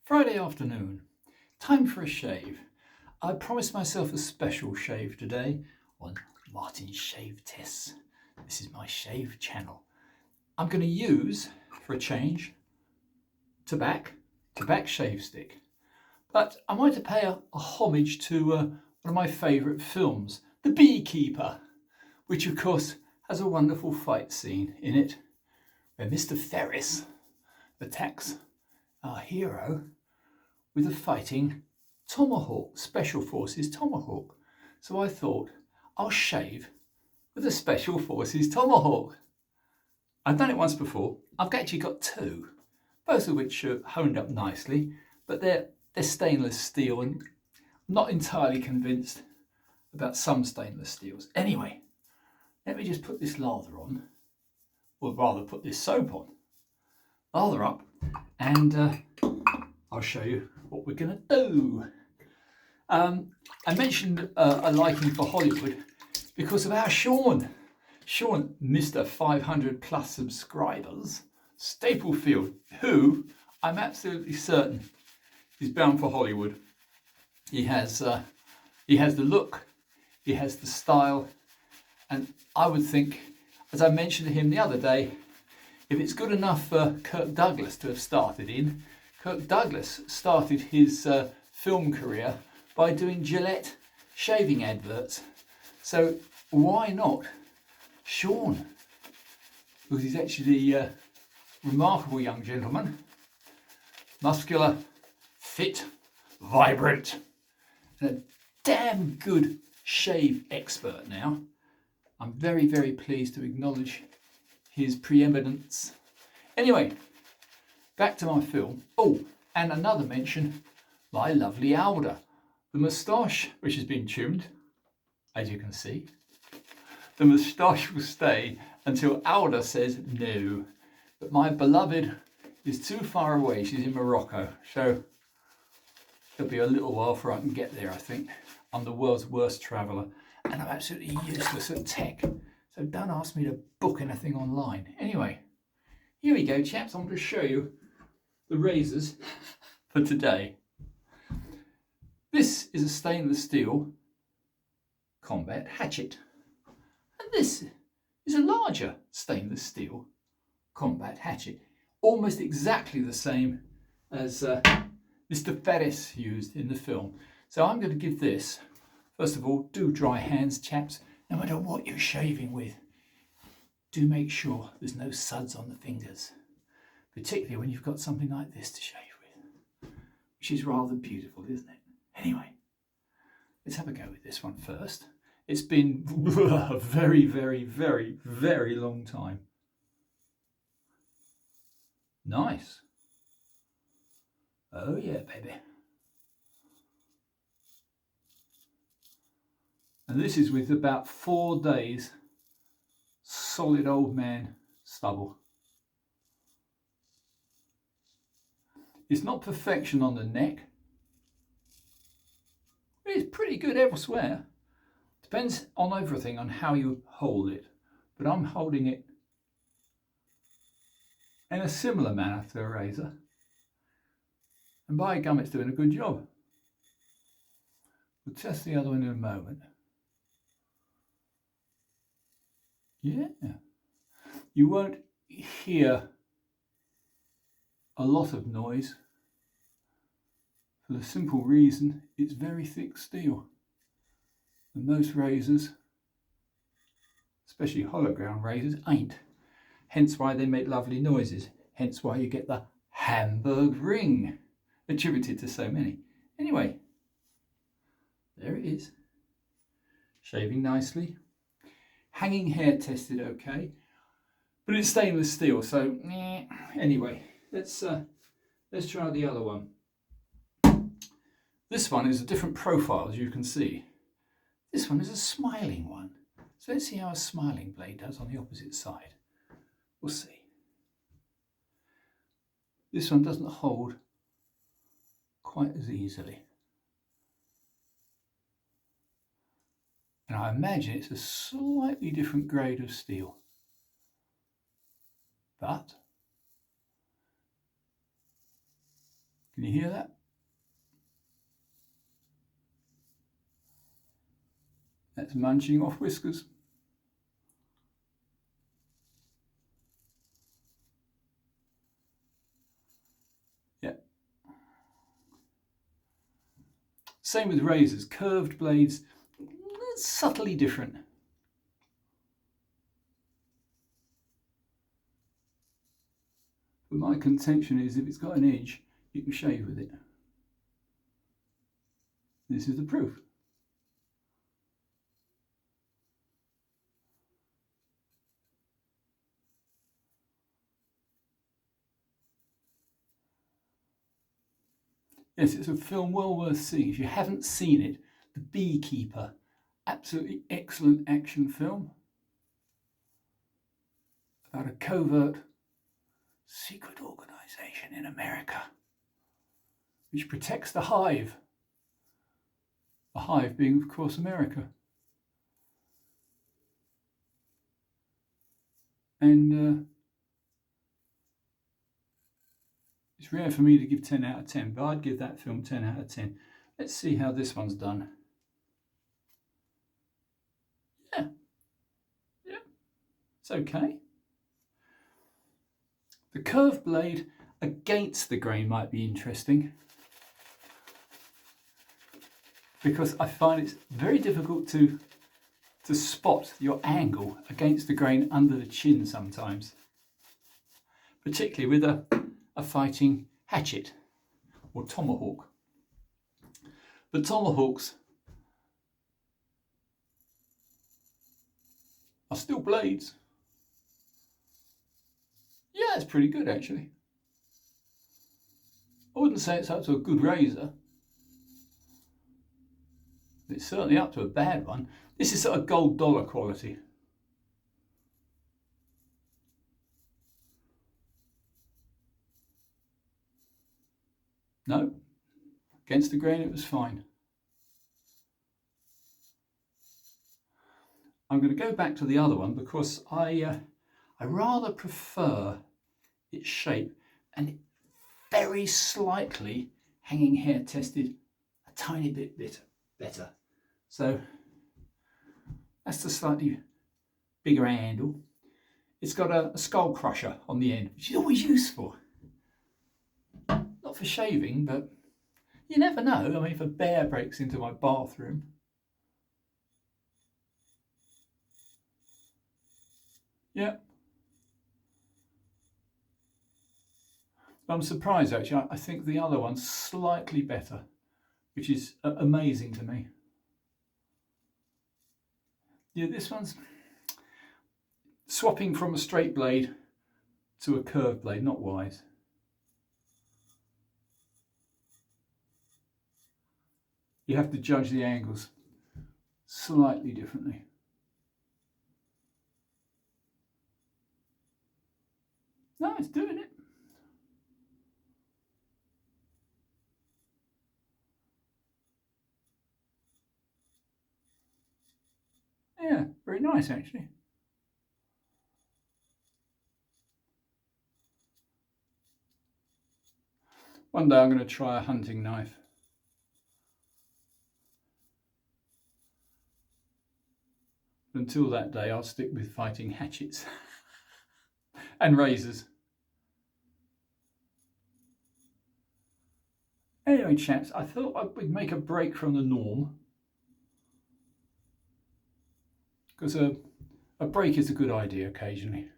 Friday afternoon, time for a shave. I promised myself a special shave today on Martin's Shave Tests. This is my shave channel. I'm going to use, for a change, tobacco shave stick. But I wanted to pay a homage to one of my favourite films, The Beekeeper, which of course has a wonderful fight scene in it where Mr Ferris attacks our hero with a fighting Tomahawk, Special Forces Tomahawk. So I thought, I'll shave with a Special Forces Tomahawk. I've done it once before. I've actually got two, both of which are honed up nicely, but they're stainless steel and I'm not entirely convinced about some stainless steels. Anyway, let me just put this lather on, or rather put this soap on, lather up, and I'll show you what we're going to do. I mentioned a liking for Hollywood because of our Sean, Mr 500 plus subscribers, Staplefield, who I'm absolutely certain is bound for Hollywood. He has the look, he has the style, and I would think, as I mentioned to him the other day, if it's good enough for Kirk Douglas to have started in, Kirk Douglas started his film career by doing Gillette shaving adverts. So why not Sean, because he's actually a remarkable young gentleman, muscular, fit, vibrant, and a damn good shave expert now. I'm very, very pleased to acknowledge his preeminence. Anyway, back to my film. Oh, and another mention, my lovely Alda. The moustache, which has been trimmed, as you can see. The moustache will stay until Alda says no. But my beloved is too far away. She's in Morocco. So it'll be a little while before I can get there, I think. I'm the world's worst traveller and I'm absolutely useless at tech. So don't ask me to book anything online. Anyway, here we go, chaps. I'm going to show you the razors for today. This is a stainless steel combat hatchet. And this is a larger stainless steel combat hatchet. Almost exactly the same as Mr Ferris used in the film. So I'm going to give this, first of all, do dry hands, chaps. No matter what you're shaving with, do make sure there's no suds on the fingers, particularly when you've got something like this to shave with, which is rather beautiful, isn't it? Anyway, let's have a go with this one first. It's been a very, very, very, very long time. Nice. Oh yeah, baby. And this is with about 4 days solid old man stubble. It's not perfection on the neck. It's pretty good elsewhere. Depends on everything, on how you hold it. But I'm holding it in a similar manner to a razor. And by gum, it's doing a good job. We'll test the other one in a moment. Yeah. You won't hear a lot of noise for the simple reason it's very thick steel. And most razors, especially hollow ground razors, ain't. Hence why they make lovely noises. Hence why you get the Hamburg ring attributed to so many. Anyway, there it is. Shaving nicely. Hanging hair tested okay. But it's stainless steel, so anyway, let's try the other one. This one is a different profile, as you can see. This one is a smiling one. So let's see how a smiling blade does on the opposite side. We'll see. This one doesn't hold quite as easily. And I imagine it's a slightly different grade of steel. But Can you hear that? That's munching off whiskers. Yeah. Same with razors. Curved blades, subtly different. But my contention is if it's got an edge, you can shave with it. This is the proof. Yes, it's a film well worth seeing. If you haven't seen it, The Beekeeper, absolutely excellent action film about a covert secret organisation in America which protects the hive. The hive being, of course, America. And it's rare for me to give 10 out of 10, but I'd give that film 10 out of 10. Let's see how this one's done. Yeah, it's okay. The curved blade against the grain might be interesting, because I find it's very difficult to spot your angle against the grain under the chin sometimes, particularly with a fighting hatchet or tomahawk. But tomahawks are still blades. Yeah, it's pretty good actually. I wouldn't say it's up to a good razor. It's certainly up to a bad one. This is sort of gold dollar quality. No, against the grain it was fine. I'm going to go back to the other one because I rather prefer its shape, and very slightly hanging hair tested a tiny bit better. So that's the slightly bigger handle. It's got a skull crusher on the end, which is always useful. Not for shaving, but you never know. I mean, if a bear breaks into my bathroom. Yeah. I'm surprised actually. I think the other one's slightly better, which is amazing to me. Yeah, this one's swapping from a straight blade to a curved blade, not wise. You have to judge the angles slightly differently. No, it's doing it. Yeah, very nice actually. One day I'm going to try a hunting knife. Until that day, I'll stick with fighting hatchets and razors. Anyway, chaps, I thought I would make a break from the norm, because a break is a good idea occasionally.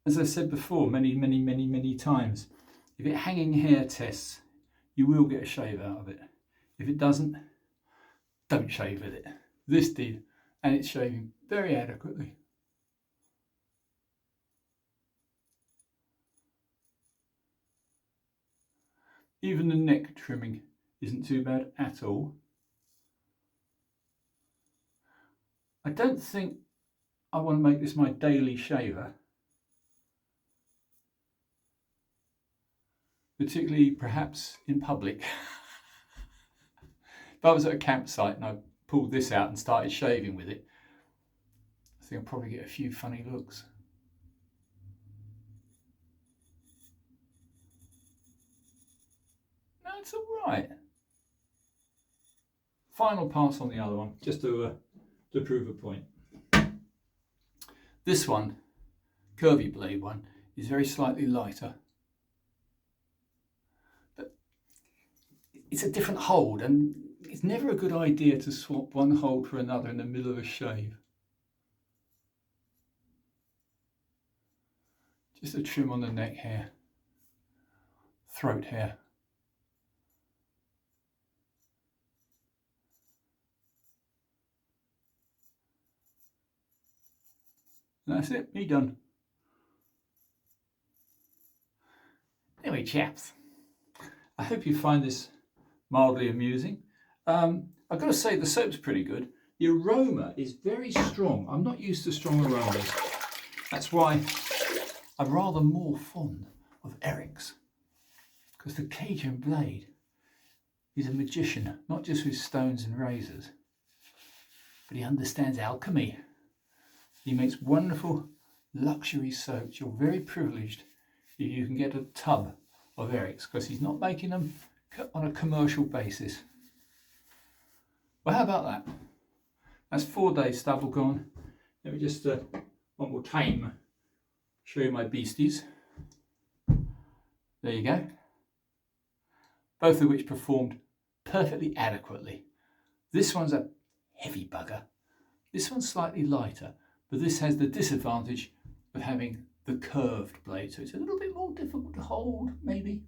As I said before many times, if it hanging hair tests, you will get a shave out of it. If it doesn't, don't shave with it. This did, and it's shaving very adequately. Even the neck trimming isn't too bad at all. I don't think I want to make this my daily shaver, particularly perhaps in public. If I was at a campsite and I pulled this out and started shaving with it, I think I'll probably get a few funny looks. That's all right. Final pass on the other one, just to prove a point. This one, curvy blade one, is very slightly lighter. But it's a different hold, and it's never a good idea to swap one hold for another in the middle of a shave. Just a trim on the neck hair, throat hair. And that's it, me done. Anyway, chaps, I hope you find this mildly amusing. I've got to say the soap's pretty good. The aroma is very strong. I'm not used to strong aromas. That's why I'm rather more fond of Eric's, because the Cajun blade is a magician, not just with stones and razors, but he understands alchemy. He makes wonderful luxury soaps. You're very privileged if you can get a tub of Eric's, because he's not making them on a commercial basis. Well, how about that? That's 4 days stubble gone. Let me just one more time show you my beasties. There you go. Both of which performed perfectly adequately. This one's a heavy bugger. This one's slightly lighter, but this has the disadvantage of having the curved blade, so it's a little bit more difficult to hold, maybe.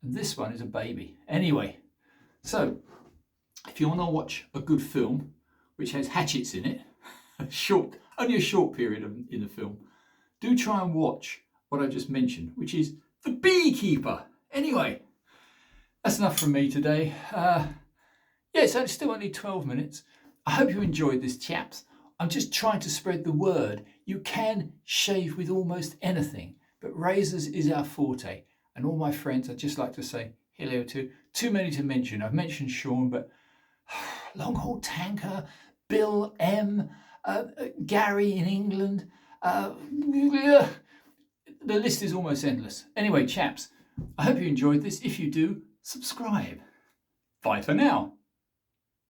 And this one is a baby. Anyway, so if you want to watch a good film which has hatchets in it, only a short period in the film, do try and watch what I just mentioned, which is The Beekeeper. Anyway, that's enough from me today. Yeah, it's still only 12 minutes. I hope you enjoyed this, chaps. I'm just trying to spread the word. You can shave with almost anything, but razors is our forte. And all my friends, I'd just like to say hello to. Too many to mention. I've mentioned Sean, but Long Haul Tanker, Bill M, Gary in England. The list is almost endless. Anyway, chaps, I hope you enjoyed this. If you do, subscribe. Bye for now.